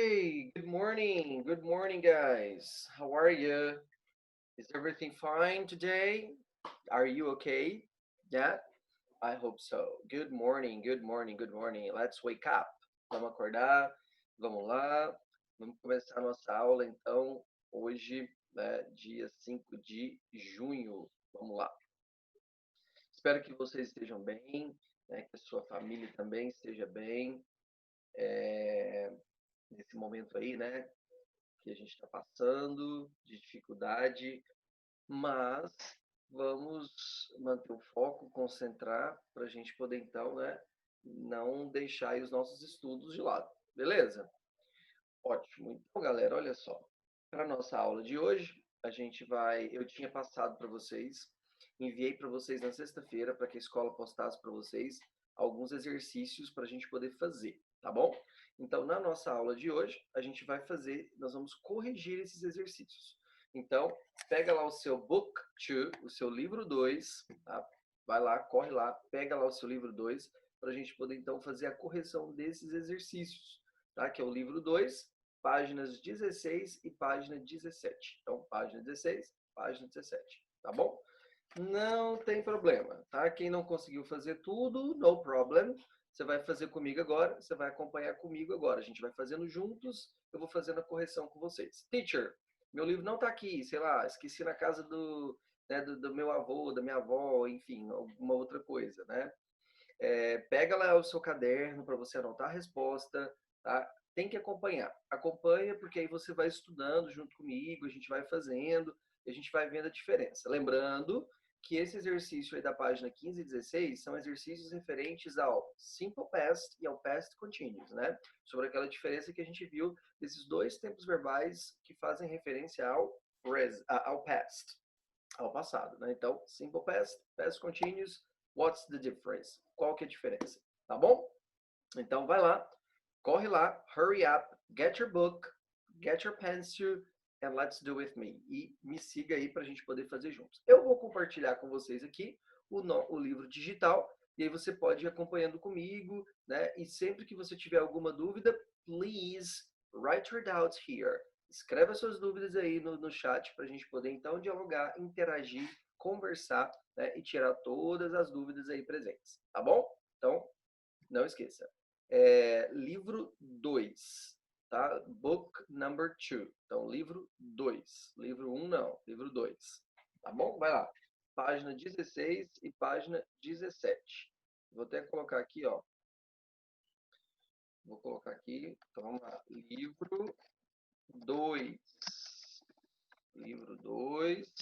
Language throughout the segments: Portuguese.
Hey, good morning. Good morning, guys. How are you? Is everything fine today? Are you okay? Yeah, I hope so. Good morning, good morning, good morning. Let's wake up. Vamos acordar, vamos lá. Vamos começar a nossa aula, então, hoje, né, dia 5 de junho. Vamos lá. Espero que vocês estejam bem, né, que a sua família também esteja bem. Nesse momento aí, né, que a gente está passando, de dificuldade, mas vamos manter o foco, concentrar, para a gente poder, então, né, não deixar aí os nossos estudos de lado, beleza? Ótimo. Então, galera, olha só. Para a nossa aula de hoje, eu tinha passado para vocês, enviei para vocês na sexta-feira, para que a escola postasse para vocês alguns exercícios para a gente poder fazer, tá bom? Então, na nossa aula de hoje, nós vamos corrigir esses exercícios. Então, pega lá o seu book 2, o seu livro 2, tá? Vai lá, corre lá, pega lá o seu livro 2, para a gente poder, então, fazer a correção desses exercícios, tá? Que é o livro 2, páginas 16 e página 17. Então, página 16, página 17, tá bom? Não tem problema, tá? Quem não conseguiu fazer tudo, no problem. Você vai fazer comigo agora, você vai acompanhar comigo agora. A gente vai fazendo juntos, eu vou fazendo a correção com vocês. Teacher, meu livro não está aqui, sei lá, esqueci na casa do meu avô, da minha avó, enfim, alguma outra coisa, né? Pega lá o seu caderno para você anotar a resposta, tá? Tem que acompanhar. Acompanha, porque aí você vai estudando junto comigo, a gente vai fazendo, e a gente vai vendo a diferença. Lembrando que esse exercício aí da página 15 e 16 são exercícios referentes ao Simple Past e ao Past Continuous, né? Sobre aquela diferença que a gente viu desses dois tempos verbais que fazem referência ao past, ao passado, né? Então, Simple Past, Past Continuous, what's the difference? Qual que é a diferença? Tá bom? Então, vai lá, corre lá, hurry up, get your book, get your pencil, and let's do with me. E me siga aí para a gente poder fazer juntos. Eu vou compartilhar com vocês aqui o livro digital, e aí você pode ir acompanhando comigo, né? E sempre que você tiver alguma dúvida, please write your doubts here. Escreva suas dúvidas aí no chat para a gente poder então dialogar, interagir, conversar, né? E tirar todas as dúvidas aí presentes, tá bom? Então, não esqueça. Livro 2, tá? Book number 2. Então, livro 2. Livro 1 não, livro 2. Tá bom? Vai lá. Página 16 e página 17. Vou até colocar aqui, ó. Vou colocar aqui. Então, vamos lá. Livro 2. Livro 2.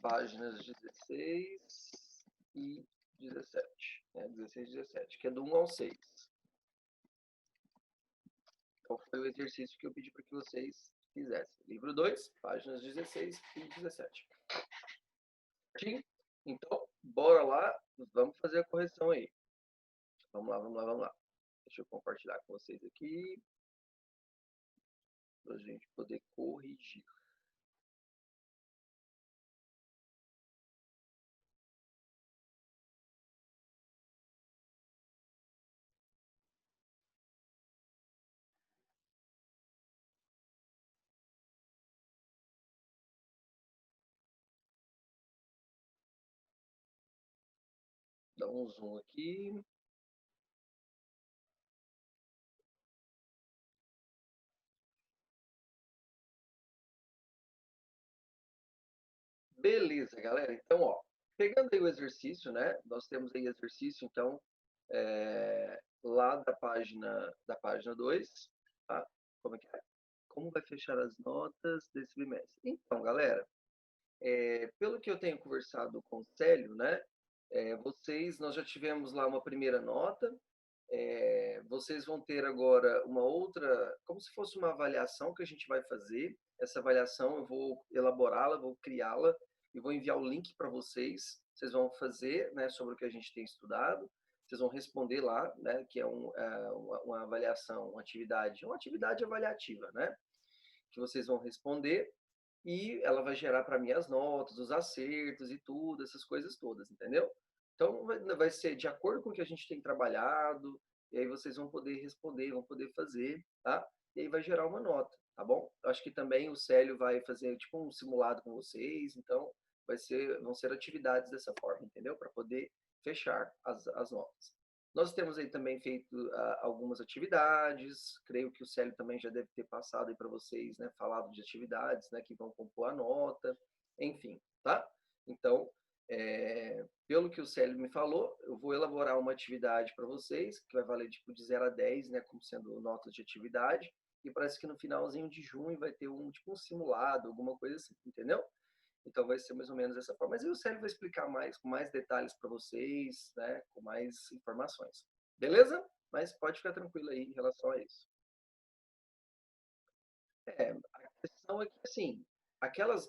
Páginas 16 e 17. 16 e 17, que é do 1 ao 6. Qual foi o exercício que eu pedi para que vocês fizessem? Livro 2, páginas 16 e 17. Certinho? Então, bora lá, vamos fazer a correção aí. Vamos lá, vamos lá, vamos lá. Deixa eu compartilhar com vocês aqui, para a gente poder corrigir. Dá um zoom aqui. Beleza, galera. Então, ó, pegando aí o exercício, né? Nós temos aí exercício, então, lá da página 2, tá? Como é que é? Como vai fechar as notas desse bimestre? Então, galera, pelo que eu tenho conversado com o Célio, né? Nós já tivemos lá uma primeira nota, vocês vão ter agora uma outra, como se fosse uma avaliação que a gente vai fazer. Essa avaliação eu vou elaborá-la, vou criá-la e vou enviar o link para vocês. Vocês vão fazer, né, sobre o que a gente tem estudado. Vocês vão responder lá, né, que é uma avaliação, uma atividade avaliativa, né, que vocês vão responder e ela vai gerar para mim as notas, os acertos e tudo, essas coisas todas, entendeu? Então vai ser de acordo com o que a gente tem trabalhado, e aí vocês vão poder responder, vão poder fazer, tá? E aí vai gerar uma nota, tá bom? Eu acho que também o Célio vai fazer tipo um simulado com vocês, então vão ser atividades dessa forma, entendeu? Para poder fechar as notas. Nós temos aí também feito algumas atividades, creio que o Célio também já deve ter passado aí para vocês, né, falado de atividades, né, que vão compor a nota, enfim, tá? Então, pelo que o Célio me falou, eu vou elaborar uma atividade para vocês, que vai valer tipo de 0 a 10, né, como sendo notas de atividade, e parece que no finalzinho de junho vai ter tipo um simulado, alguma coisa assim, entendeu? Então vai ser mais ou menos dessa forma. Mas aí o Célio vai explicar mais, com mais detalhes para vocês, né, com mais informações. Beleza? Mas pode ficar tranquilo aí em relação a isso. A questão é que, assim, aquelas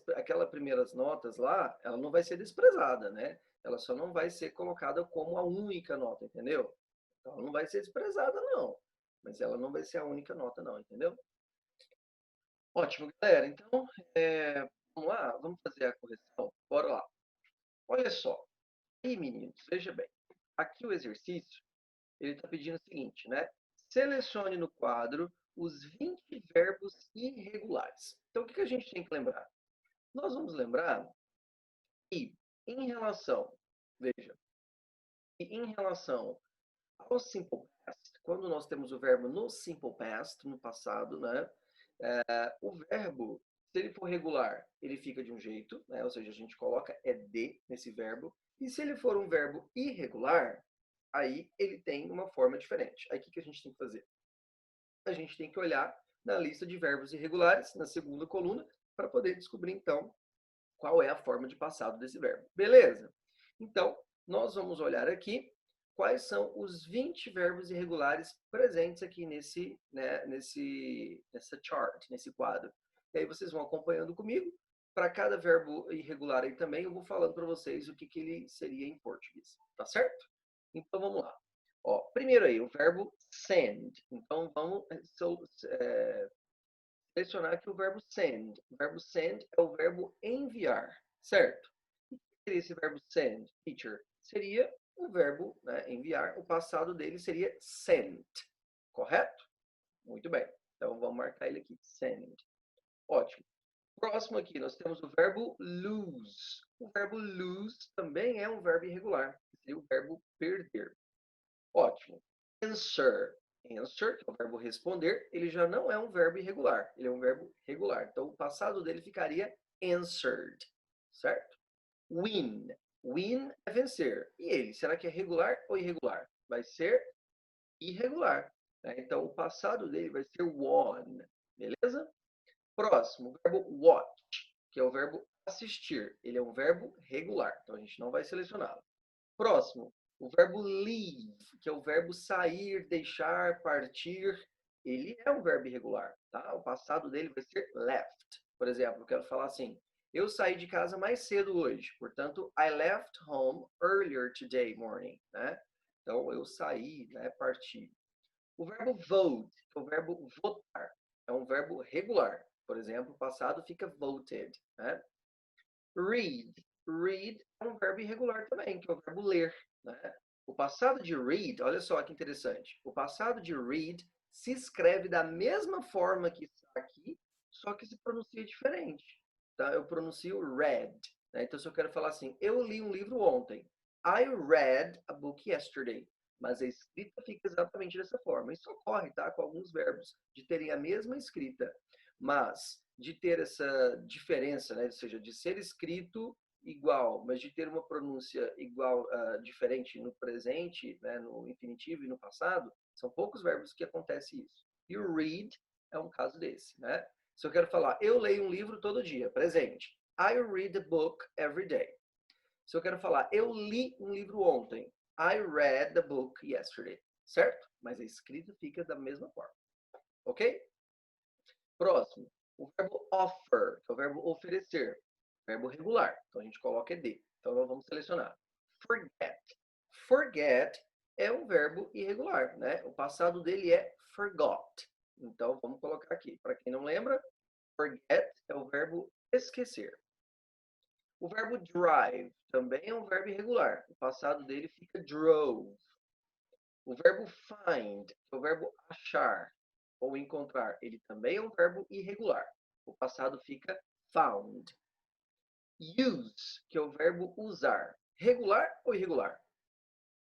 primeiras notas lá, ela não vai ser desprezada, né? Ela só não vai ser colocada como a única nota, entendeu? Então, ela não vai ser desprezada, não. Mas ela não vai ser a única nota, não, entendeu? Ótimo, galera. Então, vamos lá, vamos fazer a correção? Bora lá. Olha só. E, meninos, veja bem. Aqui o exercício, ele está pedindo o seguinte, né? Selecione no quadro os 20 verbos irregulares. Então, o que a gente tem que lembrar? Nós vamos lembrar que, em relação, veja, em relação ao simple past, quando nós temos o verbo no simple past, no passado, né? O verbo, se ele for regular, ele fica de um jeito, né? Ou seja, a gente coloca ed nesse verbo. E se ele for um verbo irregular, aí ele tem uma forma diferente. Aí o que a gente tem que fazer? A gente tem que olhar na lista de verbos irregulares, na segunda coluna, para poder descobrir, então, qual é a forma de passado desse verbo. Beleza? Então, nós vamos olhar aqui quais são os 20 verbos irregulares presentes aqui nessa chart, nesse quadro. E aí vocês vão acompanhando comigo. Para cada verbo irregular aí também, eu vou falando para vocês o que ele seria em português. Tá certo? Então, vamos lá. Ó, primeiro aí, o verbo send. Então, vamos selecionar aqui o verbo send. O verbo send é o verbo enviar, certo? O que seria esse verbo send, teacher? Seria o verbo, né, enviar. O passado dele seria sent, correto? Muito bem. Então, vamos marcar ele aqui, send. Ótimo. Próximo aqui, nós temos o verbo lose. O verbo lose também é um verbo irregular. Seria o verbo perder. Ótimo. Answer. Answer, que é o verbo responder, ele já não é um verbo irregular, ele é um verbo regular. Então, o passado dele ficaria answered, certo? Win. Win é vencer. E ele, será que é regular ou irregular? Vai ser irregular, né? Então, o passado dele vai ser won, beleza? Próximo, o verbo watch, que é o verbo assistir. Ele é um verbo regular, então a gente não vai selecioná-lo. Próximo, o verbo leave, que é o verbo sair, deixar, partir. Ele é um verbo irregular, tá? O passado dele vai ser left. Por exemplo, eu quero falar assim: eu saí de casa mais cedo hoje. Portanto, I left home earlier today morning, né? Então, eu saí, né? Parti. O verbo vote, que é o verbo votar, é um verbo regular. Por exemplo, o passado fica voted, né? Read. Read é um verbo irregular também, que é o verbo ler, né? O passado de read, olha só que interessante. O passado de read se escreve da mesma forma que está aqui, só que se pronuncia diferente. Tá? Eu pronuncio read. Né? Então, se eu quero falar assim, eu li um livro ontem. I read a book yesterday. Mas a escrita fica exatamente dessa forma. Isso ocorre, tá? Com alguns verbos, de terem a mesma escrita. Mas de ter essa diferença, né? Ou seja, de ser escrito igual, mas de ter uma pronúncia igual, diferente no presente, né? No infinitivo e no passado, são poucos verbos que acontece isso. E o read é um caso desse, né? Se eu quero falar, eu leio um livro todo dia, presente. I read a book every day. Se eu quero falar, eu li um livro ontem. I read the book yesterday. Certo? Mas a escrita fica da mesma forma. Ok? Próximo, o verbo offer, que é o verbo oferecer, verbo regular. Então a gente coloca ed. Então nós vamos selecionar. Forget. Forget é um verbo irregular, né? O passado dele é forgot. Então vamos colocar aqui. Para quem não lembra, forget é o verbo esquecer. O verbo drive também é um verbo irregular. O passado dele fica drove. O verbo find, que é o verbo achar ou encontrar, ele também é um verbo irregular. O passado fica found. Use, que é o verbo usar. Regular ou irregular?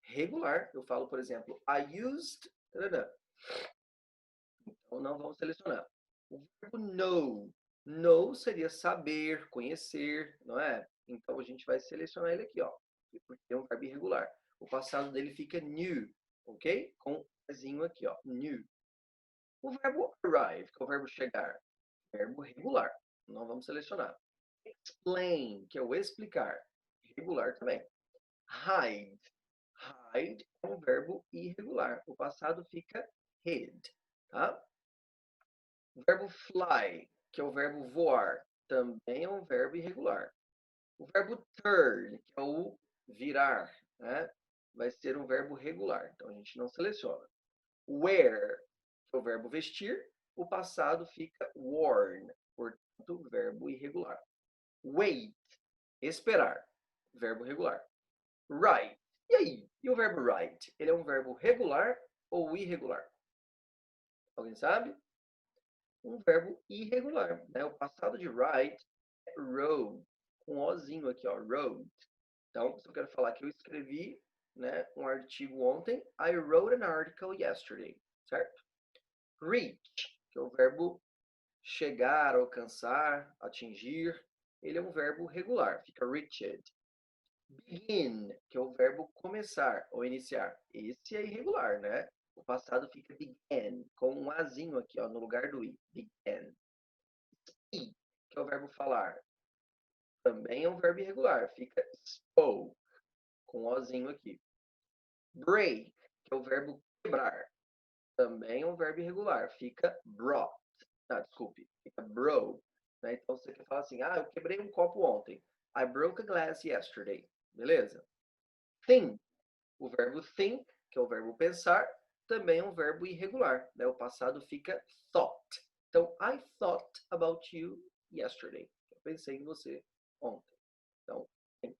Regular. Eu falo, por exemplo, I used. Então, não vamos selecionar. O verbo know. Know seria saber, conhecer, não é? Então, a gente vai selecionar ele aqui, ó. Porque é um verbo irregular. O passado dele fica knew, ok? Com um pezinho aqui, ó. Knew. O verbo arrive, que é o verbo chegar. Verbo regular. Não vamos selecionar. Explain, que é o explicar. Regular também. Hide. Hide é um verbo irregular. O passado fica hid, tá? O verbo fly, que é o verbo voar, também é um verbo irregular. O verbo turn, que é o virar, né? Vai ser um verbo regular. Então a gente não seleciona. Wear, que é o verbo vestir, o passado fica worn, portanto, verbo irregular. Wait, esperar, verbo regular. Write. E aí? E o verbo write? Ele é um verbo regular ou irregular? Alguém sabe? Um verbo irregular, né? O passado de write é wrote, com um ozinho aqui, ó, wrote. Então, se eu quero falar que eu escrevi, né, um artigo ontem, I wrote an article yesterday, certo? Reach, que é o verbo chegar, alcançar, atingir, ele é um verbo regular, fica reached. Begin, que é o verbo começar ou iniciar. Esse é irregular, né? O passado fica began, com um azinho aqui, ó, no lugar do i. Began. Speak, que é o verbo falar. Também é um verbo irregular. Fica spoke, com um ozinho aqui. Break, que é o verbo quebrar. Também é um verbo irregular. Fica brought. Ah, desculpe. Fica broke. Né? Então, você quer falar assim, eu quebrei um copo ontem. I broke a glass yesterday. Beleza? Think. O verbo think, que é o verbo pensar, também é um verbo irregular. Né? O passado fica thought. Então, I thought about you yesterday. Eu pensei em você ontem. Então, think.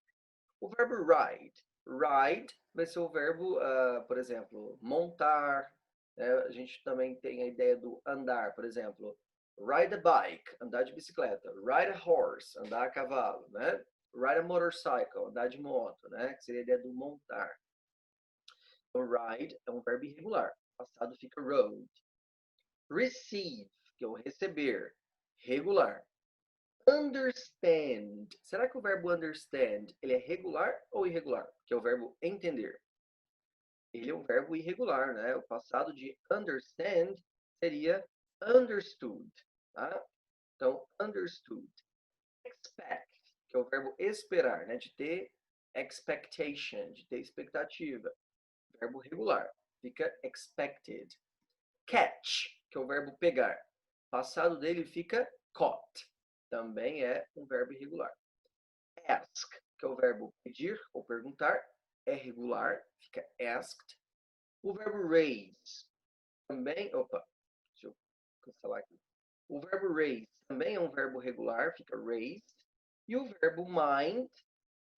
O verbo ride. Ride vai ser o verbo, por exemplo, montar. Né? A gente também tem a ideia do andar, por exemplo. Ride a bike, andar de bicicleta. Ride a horse, andar a cavalo. Né? Ride a motorcycle, andar de moto. Né? Que seria a ideia do montar. Então, ride é um verbo irregular. O passado fica rode. Receive, que é o receber. Regular. Understand. Será que o verbo understand ele é regular ou irregular? Que é o verbo entender. Ele é um verbo irregular, né? O passado de understand seria understood, tá? Então, understood. Expect, que é o verbo esperar, né? De ter expectation, de ter expectativa. Verbo regular. Fica expected. Catch, que é o verbo pegar. Passado dele fica caught. Também é um verbo irregular. Ask, que é o verbo pedir ou perguntar, é regular, fica asked. O verbo raise também, deixa eu cancelar aqui. O verbo raise também é um verbo regular, fica raised. E o verbo mind,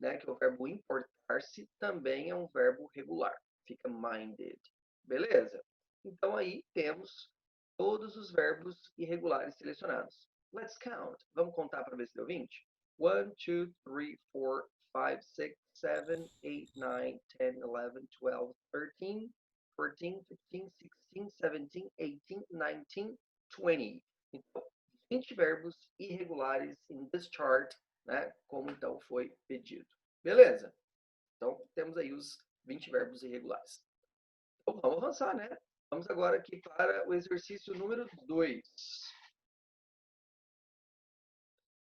né, que é o verbo importar-se, também é um verbo regular, fica minded. Beleza? Então aí temos todos os verbos irregulares selecionados. Let's count. Vamos contar para ver se deu 20? 1, 2, 3, 4, 5, 6, 7, 8, 9, 10, 11, 12, 13, 14, 15, 16, 17, 18, 19, 20. Então, 20 verbos irregulares in this chart, né? Como então foi pedido. Beleza? Então, temos aí os 20 verbos irregulares. Então, vamos avançar, né? Vamos agora aqui para o exercício número 2.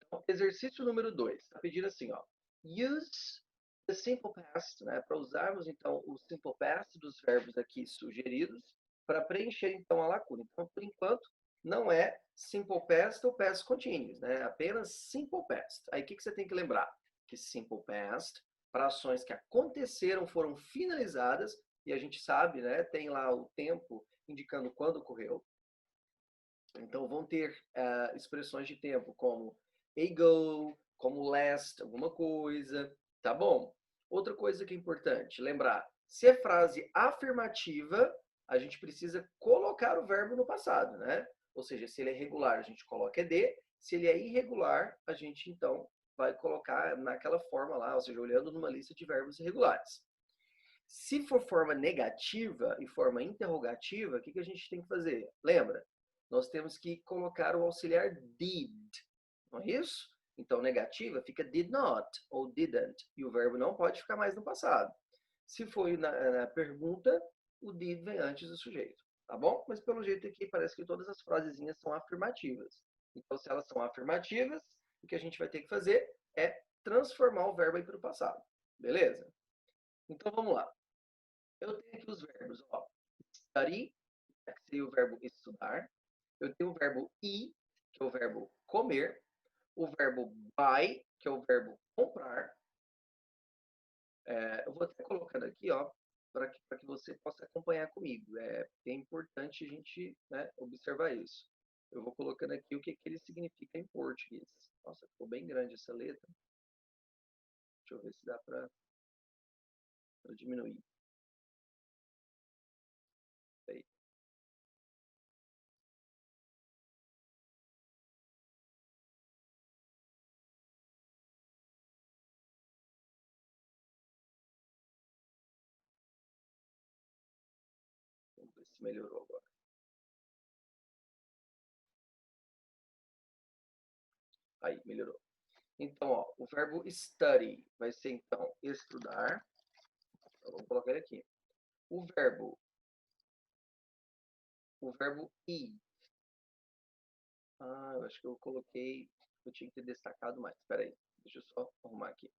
Então, exercício número 2. Está pedindo assim, ó. Use the simple past, né? Para usarmos, então, o simple past dos verbos aqui sugeridos para preencher, então, a lacuna. Então, por enquanto, não é simple past ou past continuous, né? Apenas simple past. Aí, o que você tem que lembrar? Que simple past, para ações que aconteceram, foram finalizadas, e a gente sabe, né? Tem lá o tempo indicando quando ocorreu. Então, vão ter expressões de tempo como ago, como last, alguma coisa, tá bom? Outra coisa que é importante, lembrar, Se é frase afirmativa, a gente precisa colocar o verbo no passado, né? Ou seja, se ele é regular, a gente coloca ed. Se ele é irregular, a gente então vai colocar naquela forma lá, ou seja, olhando numa lista de verbos irregulares. Se for forma negativa e forma interrogativa, o que a gente tem que fazer? Lembra? Nós temos que colocar o auxiliar did, não é isso? Então, negativa fica did not ou didn't, e o verbo não pode ficar mais no passado. Se for na pergunta, o did vem antes do sujeito, tá bom? Mas pelo jeito aqui parece que todas as frasezinhas são afirmativas. Então, se elas são afirmativas, o que a gente vai ter que fazer é transformar o verbo aí para o passado, beleza? Então, vamos lá. Eu tenho aqui os verbos, ó. Study, que seria o verbo estudar. Eu tenho o verbo eat, que é o verbo comer. O verbo buy, que é o verbo comprar. Eu vou até colocando aqui, ó, para que você possa acompanhar comigo. É importante a gente, né, observar isso. Eu vou colocando aqui o que ele significa em português. Nossa, ficou bem grande essa letra. Deixa eu ver se dá para diminuir. Aí. Vamos ver se melhorou agora. Aí, melhorou. Então, ó, o verbo study vai ser, então, estudar. Então, vamos colocar ele aqui. O verbo eat. Eu acho que eu coloquei, eu tinha que ter destacado mais. Espera aí, deixa eu só arrumar aqui.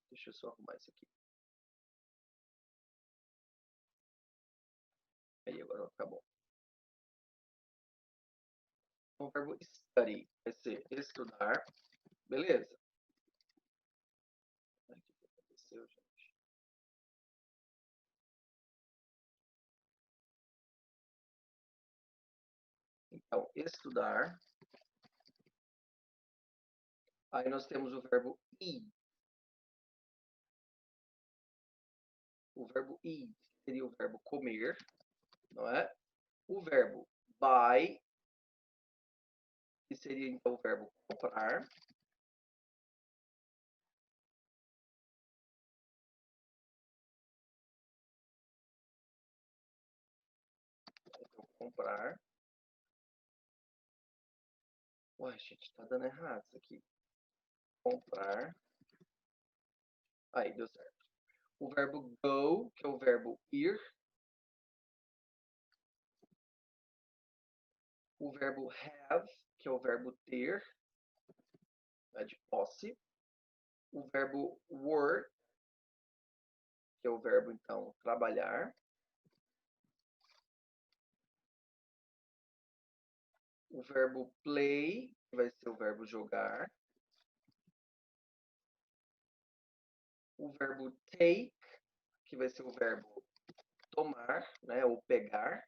Deixa eu só arrumar isso aqui. Aí, agora vai ficar bom. Então, o verbo study vai ser estudar. Beleza? O que aconteceu, gente? Então, estudar. Aí nós temos o verbo eat. O verbo eat seria o verbo comer, não é? O verbo buy, que seria então o verbo comprar. Então, comprar. Uai, gente, tá dando errado isso aqui. Comprar. Aí, deu certo. O verbo go, que é o verbo ir. O verbo have, que é o verbo ter, né, de posse. O verbo work, que é o verbo, então, trabalhar. O verbo play, que vai ser o verbo jogar. O verbo take, que vai ser o verbo tomar, né, ou pegar,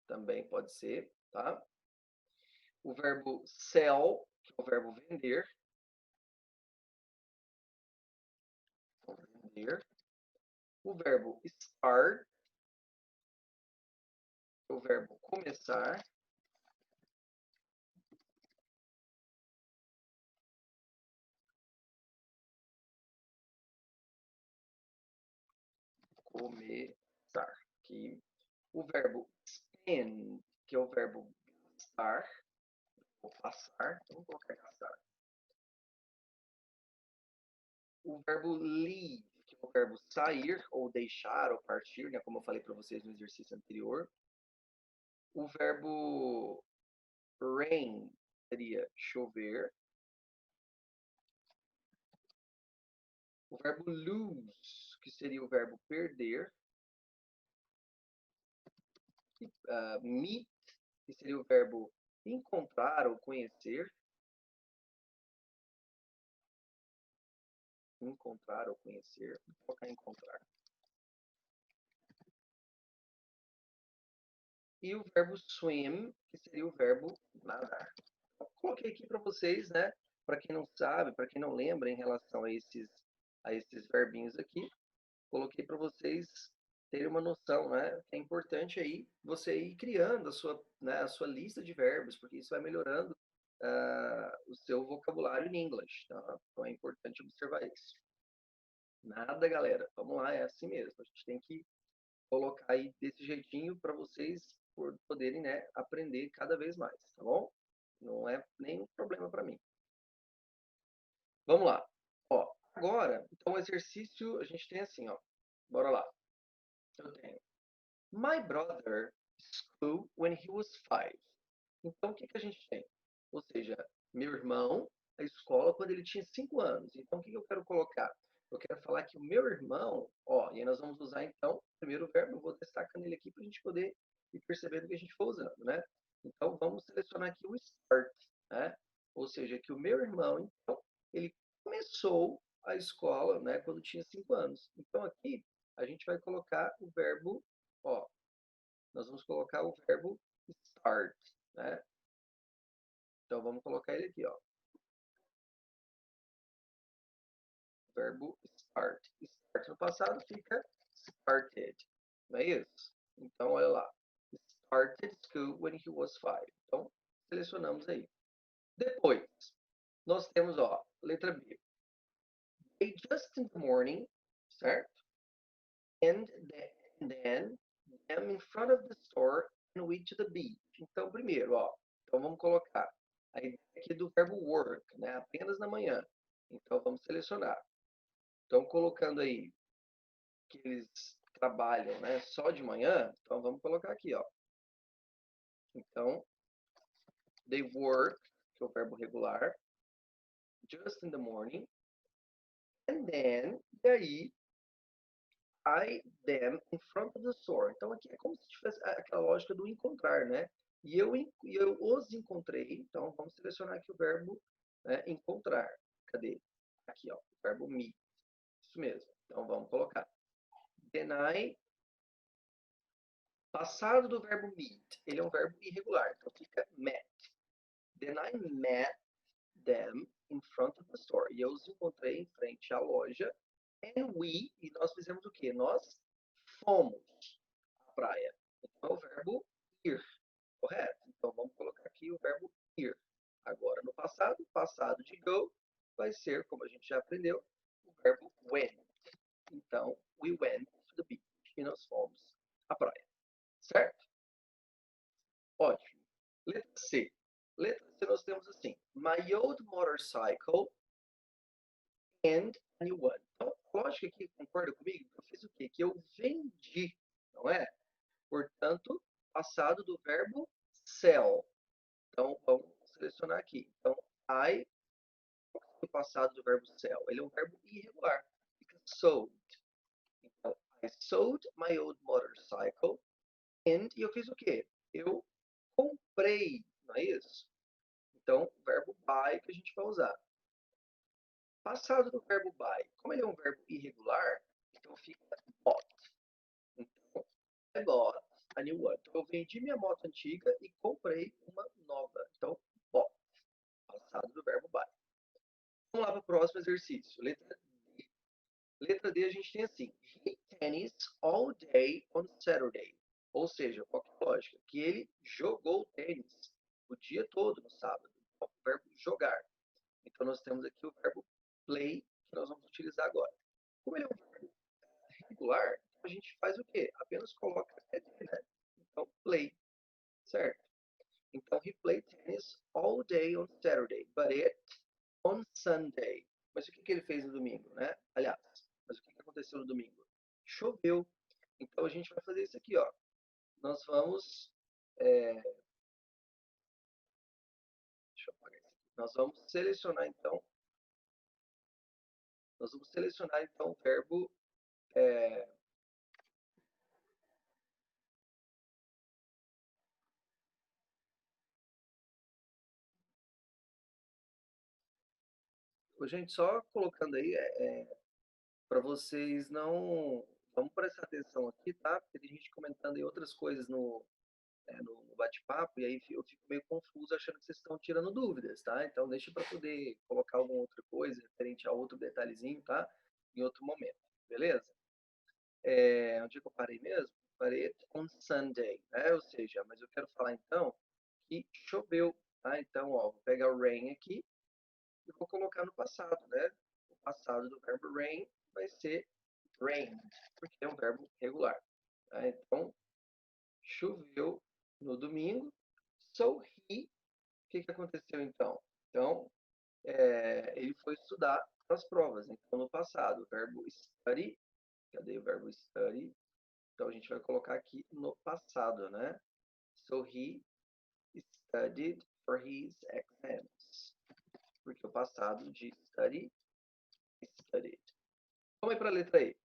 também pode ser, tá? O verbo sell, que é o verbo vender. Então, vender. O verbo start, que é o verbo começar. Começar. Aqui. O verbo spend, que é o verbo gastar, ou passar. Então, vamos colocar gastar. O verbo leave, que é o verbo sair, ou deixar, ou partir, né, como eu falei para vocês no exercício anterior. O verbo rain seria chover. O verbo lose, que seria o verbo perder. Meet, que seria o verbo encontrar ou conhecer. Encontrar ou conhecer. Vou colocar encontrar. e o verbo swim, que seria o verbo nadar. Então, coloquei aqui para vocês, né? Para quem não sabe, para quem não lembra em relação a esses verbinhos aqui, coloquei para vocês terem uma noção, né? É importante aí você ir criando né, a sua lista de verbos, porque isso vai melhorando o seu vocabulário em inglês, tá? Então é importante observar isso. Nada, galera. Vamos lá, é assim mesmo. A gente tem que colocar aí desse jeitinho para vocês poderem, né, aprender cada vez mais, tá bom? Não é nenhum problema para mim. Vamos lá. Ó, agora, então o exercício a gente tem assim, ó. Bora lá. Eu tenho My brother school when he was 5. Então, o que que a gente tem? Ou seja, meu irmão, a escola quando ele tinha 5 anos. Então, o que que eu quero colocar? Eu quero falar que o meu irmão, ó, e aí nós vamos usar então o primeiro verbo, eu vou destacando ele aqui para a gente poder ir percebendo o que a gente for usando, né? Então, vamos selecionar aqui o start, né? Ou seja, que o meu irmão, então, ele começou a escola, né, quando tinha 5 anos. Então, aqui, a gente vai colocar o verbo, ó, nós vamos colocar o verbo start, né? Então vamos colocar ele aqui, ó. Verbo start. Start no passado fica started, não é isso? Então olha lá. Started school when he was 5. Então selecionamos aí. Depois nós temos, ó, letra B. They just in the morning, certo? And then them in front of the store and went to the beach. Então primeiro, ó, então vamos colocar a ideia aqui do verbo work, né? Apenas na manhã. Então vamos selecionar. Então colocando aí que eles trabalham, né, só de manhã, então vamos colocar aqui, ó. Então they work, que é o verbo regular, just in the morning, and then, e aí I them in front of the store. Então aqui é como se tivesse aquela lógica do encontrar, né? E eu os encontrei, então vamos selecionar aqui o verbo, né, encontrar. Cadê? Aqui, ó, o verbo meet. Isso mesmo. Então vamos colocar. Then I, passado do verbo meet, ele é um verbo irregular, então fica met. Then I met them in front of the store. E eu os encontrei em frente à loja. And we, e nós fizemos o quê? Nós fomos à praia. Então, é o verbo ir, correto? Então, vamos colocar aqui o verbo ir. Agora, no passado, passado de go, vai ser, como a gente já aprendeu, o verbo went. Então, we went to the beach. E nós fomos à praia. Certo? Ótimo. Letra C. Letra C nós temos assim: My old motorcycle and a new one. Então, lógico que concorda comigo? Eu fiz o quê? Que eu vendi, não é? Portanto, passado do verbo sell. Então, vamos selecionar aqui. Então, I, o passado do verbo sell. Ele é um verbo irregular. Fica sold. Então, I sold my old motorcycle and, e eu fiz o quê? Eu comprei, não é isso? Então, o verbo buy que a gente vai usar. Passado do verbo buy, como ele é um verbo irregular, então fica bought. Então, I bought a new one. Então, eu vendi minha moto antiga e comprei uma nova. Então, bought. Passado do verbo buy. Vamos lá para o próximo exercício. Letra D. Letra D a gente tem assim: He tennis all day on Saturday. Ou seja, qual que é a lógica? Que ele jogou tênis o dia todo no sábado. Então, o verbo jogar. Então, nós temos aqui o verbo play, que nós vamos utilizar agora. Como ele é um verbo regular, a gente faz o quê? Apenas coloca ed, né? Então, play, certo? Então, he played tennis all day on Saturday, but it on Sunday. Mas o que ele fez no domingo, né? Aliás, mas o que aconteceu no domingo? Choveu. Então, a gente vai fazer isso aqui, ó. Nós vamos... deixa eu apagar isso aqui. Nós vamos selecionar, então, o verbo... gente, só colocando aí, para vocês não... Vamos prestar atenção aqui, tá? Porque tem gente comentando aí outras coisas né, no bate-papo, e aí eu fico meio confuso achando que vocês estão tirando dúvidas, tá? Então deixa para poder colocar alguma outra coisa referente a outro detalhezinho, tá? Em outro momento, beleza? Onde é que eu parei mesmo? Parei on Sunday, né? Ou seja, mas eu quero falar então que choveu, tá? Então, ó, vou pegar o rain aqui e vou colocar no passado, né? O passado do verbo rain vai ser rained, porque é um verbo regular. Tá? Então, choveu no domingo. So he, o que aconteceu então? Então, ele foi estudar para as provas. Então, no passado, o verbo study, cadê o verbo study? Então, a gente vai colocar aqui no passado, né? So he studied for his exams. Porque o passado de study, studied. Vamos para a letra E.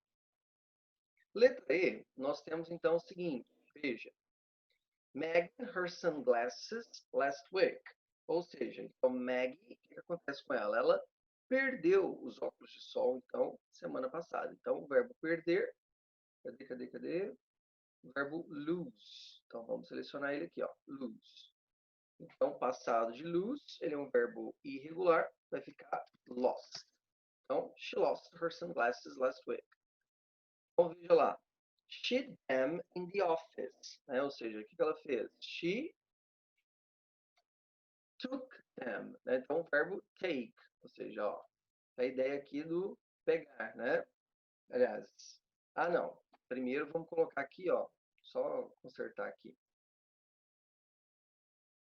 Letra E, nós temos então o seguinte, veja. Maggie her sunglasses last week. Ou seja, então Maggie, o que acontece com ela? Ela perdeu os óculos de sol, então, semana passada. Então, o verbo perder, cadê? O verbo lose. Então, vamos selecionar ele aqui, ó, lose. Então, passado de lose, ele é um verbo irregular, vai ficar lost. Então, she lost her sunglasses last week. Então, veja lá. She hid them in the office. Né? Ou seja, o que ela fez? She took them. Né? Então, o verbo take. Ou seja, ó, a ideia aqui do pegar, né? Aliás, não. Primeiro vamos colocar aqui, ó. Só consertar aqui.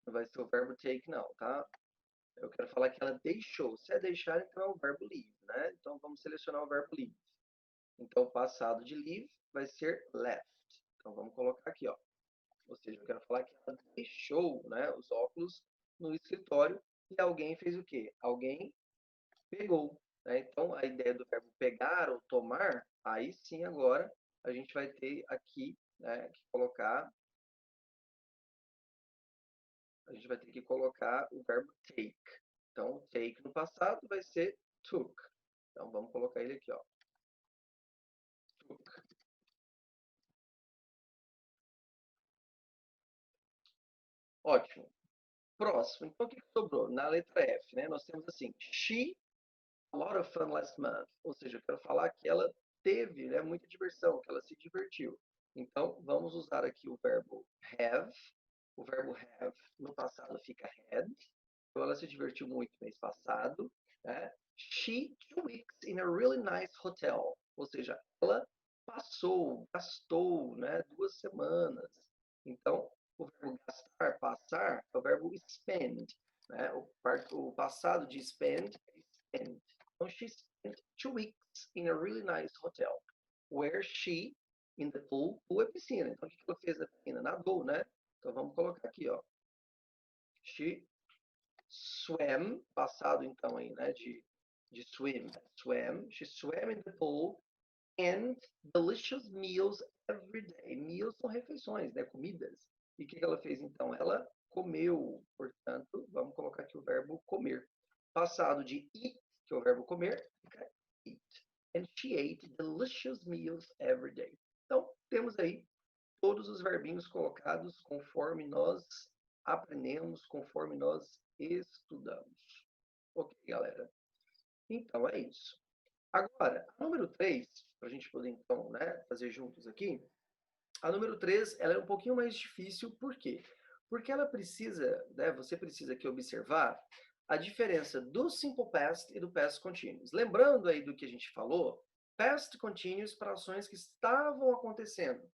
Não vai ser o verbo take, não, tá? Eu quero falar que ela deixou. Se é deixar, então é o verbo leave, né? Então vamos selecionar o verbo leave. Então o passado de leave vai ser left. Então vamos colocar aqui, ó. Ou seja, eu quero falar que ela deixou, né, os óculos no escritório e alguém fez o quê? Alguém pegou. Né? Então a ideia do verbo pegar ou tomar, aí sim agora a gente vai ter aqui, né, que colocar. A gente vai ter que colocar o verbo take. Então, take no passado vai ser took. Então, vamos colocar ele aqui, ó. Took. Ótimo. Próximo. Então, o que sobrou? Na letra F, né? Nós temos assim, she a lot of fun last month. Ou seja, eu quero falar que ela teve, né, muita diversão, que ela se divertiu. Então, vamos usar aqui o verbo have. O verbo have no passado fica had. Então, ela se divertiu muito mês passado. Né? She 2 weeks in a really nice hotel. Ou seja, ela gastou, né, 2 semanas. Então, o verbo gastar, passar, é o verbo spend. Né? O passado de spend é spend. So she spent 2 weeks in a really nice hotel, where she, in the pool é piscina. Então, o que ela fez na piscina? Nadou, né? Então, vamos colocar aqui, ó. She swam, passado então aí, né, de swim. Swam, she swam in the pool and delicious meals every day. Meals são refeições, né, comidas. E o que ela fez então? Ela comeu, portanto, vamos colocar aqui o verbo comer. Passado de eat, que é o verbo comer, fica eat. And she ate delicious meals every day. Então, temos aí todos os verbinhos colocados conforme nós aprendemos, conforme nós estudamos. Ok, galera? Então, é isso. Agora, a número 3, para a gente poder, então, né, fazer juntos aqui, a número 3, ela é um pouquinho mais difícil, por quê? Porque ela precisa, né, você precisa aqui observar a diferença do simple past e do past continuous. Lembrando aí do que a gente falou, past continuous para ações que estavam acontecendo,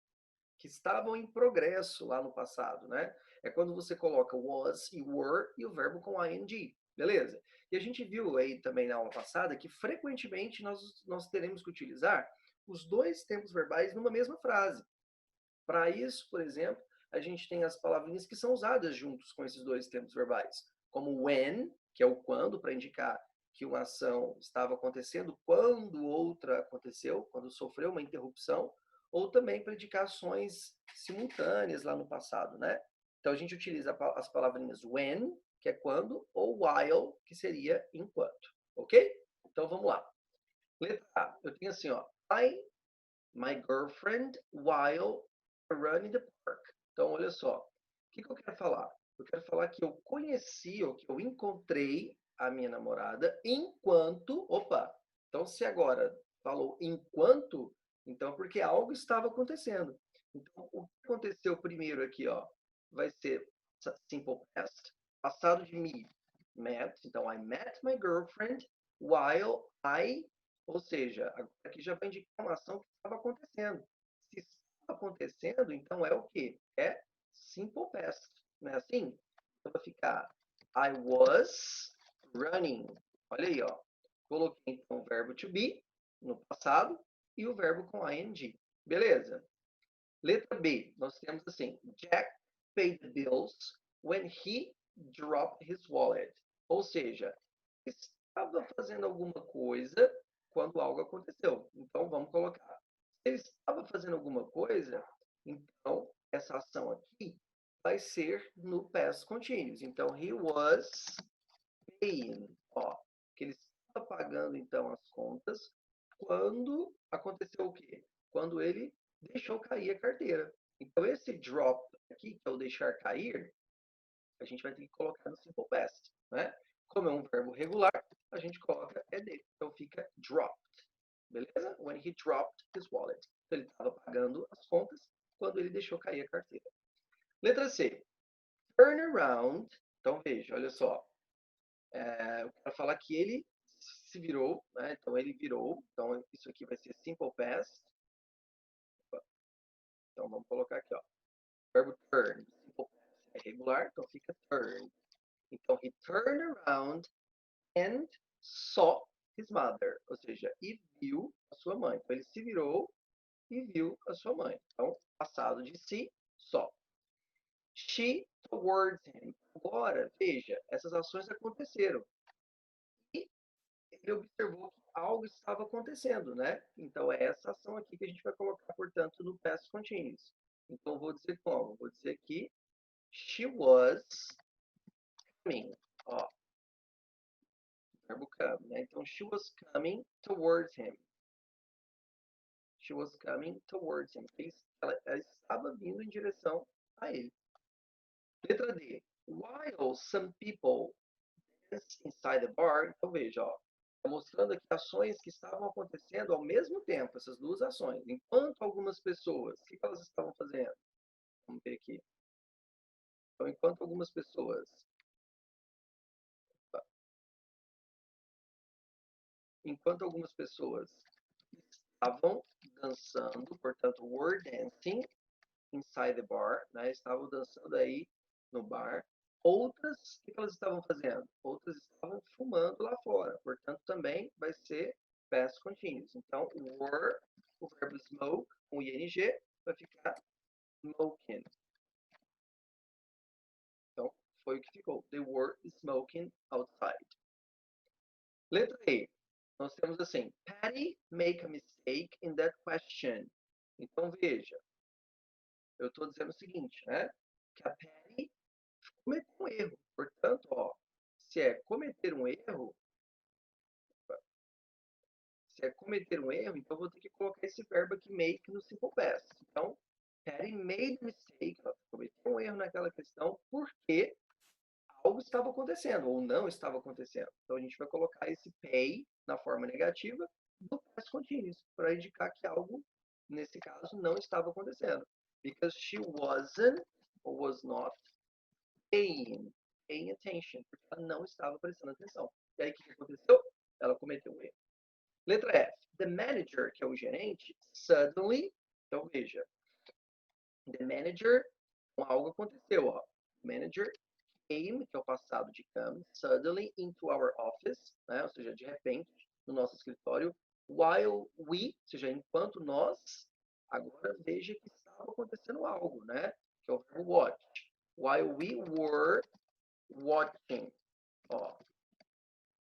que estavam em progresso lá no passado, né? É quando você coloca was e were e o verbo com ing, beleza? E a gente viu aí também na aula passada que frequentemente nós teremos que utilizar os dois tempos verbais numa mesma frase. Para isso, por exemplo, a gente tem as palavrinhas que são usadas juntos com esses dois tempos verbais, como when, que é o quando, para indicar que uma ação estava acontecendo quando outra aconteceu, quando sofreu uma interrupção, ou também para indicar ações simultâneas lá no passado, né? Então a gente utiliza as palavrinhas when, que é quando, ou while, que seria enquanto, ok? Então vamos lá. Letra A, eu tenho assim, ó, my girlfriend while I run in the park. Então olha só, falar que eu conheci ou que eu encontrei a minha namorada enquanto... Opa! Então, se agora falou enquanto, então porque algo estava acontecendo. Então, o que aconteceu primeiro aqui, ó, vai ser simple past, passado de me, met. Então, I met my girlfriend while I... Ou seja, aqui já vai indicar uma ação que estava acontecendo. Se estava acontecendo, então é o quê? É simple past. Não é assim? Então vai ficar I was running. Olha aí, ó. Coloquei então o verbo to be no passado e o verbo com ing. Beleza? Letra B, nós temos assim: Jack paid the bills when he dropped his wallet. Ou seja, estava fazendo alguma coisa quando algo aconteceu. Então vamos colocar. Se ele estava fazendo alguma coisa, então essa ação aqui vai ser no past continuous. Então he was paying, ó, que ele estava pagando então as contas quando aconteceu o quê? Quando ele deixou cair a carteira. Então esse drop aqui, que é o deixar cair, a gente vai ter que colocar no simple past, né? Como é um verbo regular, a gente coloca ED. Então fica dropped. Beleza? When he dropped his wallet. Então ele estava pagando as contas quando ele deixou cair a carteira. Letra C. Turn around. Então veja, olha só. Eu quero falar que ele se virou, né? Então ele virou. Então isso aqui vai ser simple past. Então vamos colocar aqui, ó. Verbo turn. Simple past é regular, então fica turn. Então he turned around and saw his mother, ou seja, e viu a sua mãe. Então ele se virou e viu a sua mãe. Então, passado de si, saw. She towards him. Agora, veja, essas ações aconteceram. E ele observou que algo estava acontecendo, né? Então, é essa ação aqui que a gente vai colocar, portanto, no past continuous. Então, vou dizer como? Vou dizer que she was coming. Ó, verbo come, né? Então, she was coming towards him. She was coming towards him. Ela estava vindo em direção a ele. Letra D. While some people dance inside the bar. Então, veja, ó. Tá mostrando aqui ações que estavam acontecendo ao mesmo tempo, essas duas ações. Enquanto algumas pessoas, o que elas estavam fazendo? Vamos ver aqui. Então, enquanto algumas pessoas... Enquanto algumas pessoas estavam dançando, portanto, were dancing inside the bar, né? Estavam dançando aí no bar. Outras, o que elas estavam fazendo? Outras estavam fumando lá fora. Portanto, também vai ser past continuous. Então, were, o verbo smoke, com ing, vai ficar smoking. Então, foi o que ficou. They were smoking outside. Letra E. Nós temos assim, Patty make a mistake in that question. Então, veja, eu estou dizendo o seguinte, né? Que a Patty cometeu um erro. Portanto, ó, se é cometer um erro, então eu vou ter que colocar esse verbo aqui, make, no simple past. Então, Patty made a mistake, ela cometeu um erro naquela questão, porque algo estava acontecendo, ou não estava acontecendo. Então, a gente vai colocar esse pay na forma negativa do past continuous, para indicar que algo, nesse caso, não estava acontecendo. Because she wasn't, or was not, paying attention, porque ela não estava prestando atenção. E aí, o que aconteceu? Ela cometeu um erro. Letra F. The manager, que é o gerente, suddenly, então veja, the manager, algo aconteceu, ó. Manager came, que é o passado de come, suddenly into our office, né? Ou seja, de repente, no nosso escritório, while we, ou seja, enquanto nós, agora veja que estava acontecendo algo, né? Que é o verbo watch. While we were watching, ó,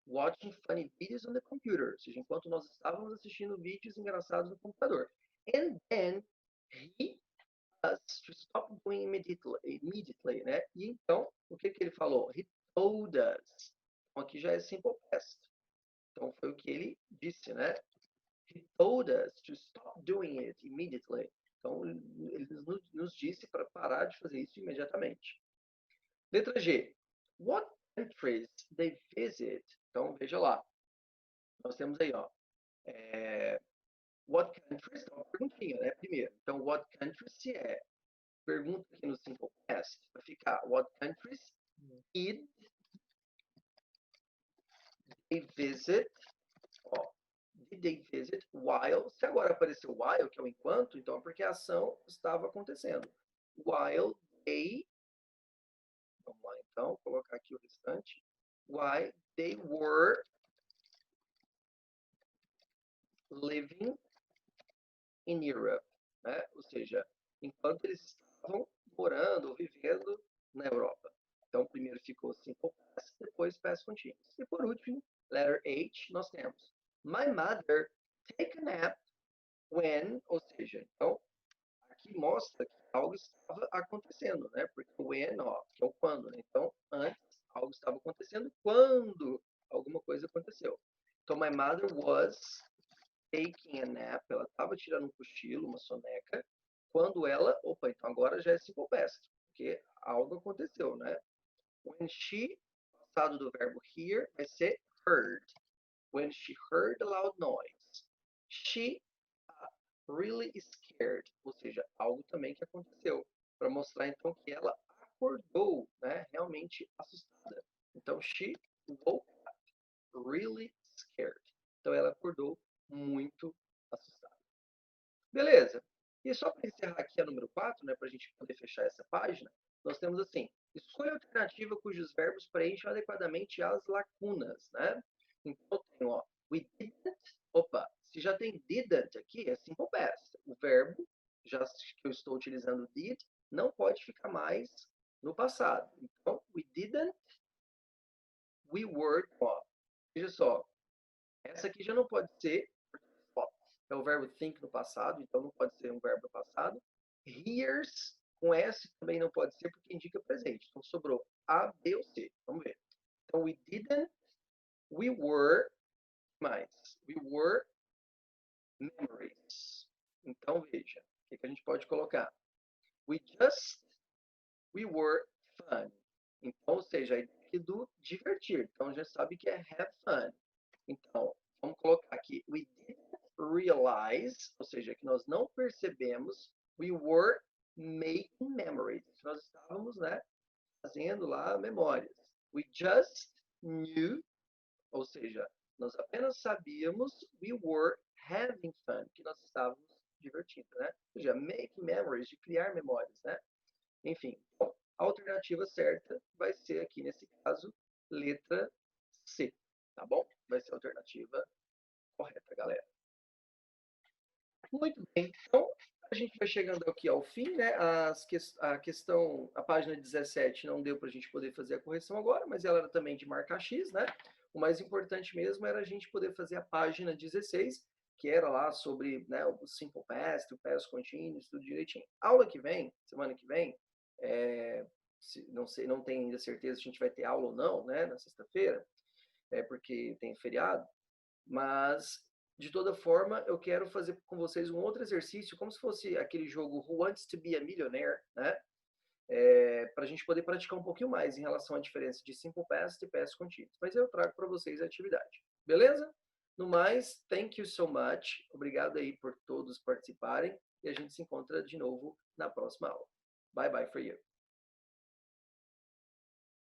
watching funny videos on the computer, ou seja, enquanto nós estávamos assistindo vídeos engraçados no computador. And then he us to stop doing immediately, né? E então, o que ele falou? He told us. Então, aqui já é simple past. Então, foi o que ele disse, né? He told us to stop doing it immediately. Então, ele nos disse para parar de fazer isso imediatamente. Letra G. What countries they visit? Então, veja lá. Nós temos aí, ó. What countries? Então, uma perguntinha, né? Primeiro. Então, what countries se é pergunta aqui no simple past, vai ficar what countries did they visit? Ó, did they visit while? Se agora apareceu while, que é o enquanto, então é porque a ação estava acontecendo. While they, vamos lá então, vou colocar aqui o restante. While they were living in Europe, né? Ou seja, enquanto eles estavam morando ou vivendo na Europa. Então, primeiro ficou simple past, depois past continuous. E por último, letter H, nós temos my mother take a nap when, ou seja, então, aqui mostra que algo estava acontecendo, né? Porque o when, ó, que é o quando, né? Então, antes, algo estava acontecendo quando alguma coisa aconteceu. Então, my mother was taking a nap, ela estava tirando um cochilo, uma soneca, quando ela, opa, então agora já é simple past, porque algo aconteceu, né? When she, passado do verbo hear, vai ser heard. When she heard a loud noise. She really scared, ou seja, algo também que aconteceu, para mostrar então que ela acordou, né? Realmente assustada. Então, she woke up really scared. Então, ela acordou muito assustada. Beleza. E só para encerrar aqui a número 4, né, para a gente poder fechar essa página, nós temos assim, escolha a alternativa cujos verbos preenchem adequadamente as lacunas, né? Então, tem, ó, we didn't, opa, se já tem didn't aqui, é simple past. O verbo, já que eu estou utilizando did, não pode ficar mais no passado. Então, we didn't, we were, ó, veja só, essa aqui já não pode ser, ó, é o verbo think no passado, então não pode ser um verbo no passado. Hears, com S, também não pode ser, porque indica presente. Então sobrou A, B ou C. Vamos ver. Então, we didn't, we were, mais. We were memories. Então, veja, o que a gente pode colocar? We just, we were fun. Então, ou seja, a ideia do divertir. Então, já sabe que é have fun. Então, vamos colocar aqui. We didn't realize, ou seja, que nós não percebemos. We were making memories. Nós estávamos, né, fazendo lá memórias. We just knew, ou seja, nós apenas sabíamos. We were having fun, que nós estávamos divertindo, né? Ou seja, make memories, de criar memórias, né? Enfim, bom, a alternativa certa vai ser aqui, nesse caso, letra C, tá bom? Vai ser a alternativa correta, galera. Muito bem, então a gente vai chegando aqui ao fim, né? A questão, a página 17 não deu para a gente poder fazer a correção agora, mas ela era também de marca X, né? O mais importante mesmo era a gente poder fazer a página 16, que era lá sobre, né, o Simple Past, o Past Continuous, tudo direitinho. Aula que vem, semana que vem, não sei, não tenho ainda certeza se a gente vai ter aula ou não, né, na sexta-feira, porque tem feriado, mas de toda forma eu quero fazer com vocês um outro exercício, como se fosse aquele jogo Who Wants to be a Millionaire, né? Para a gente poder praticar um pouquinho mais em relação à diferença de Simple Past e Past Continuous. Mas eu trago para vocês a atividade. Beleza? No mais, thank you so much. Obrigado aí por todos participarem e a gente se encontra de novo na próxima aula. Bye bye for you.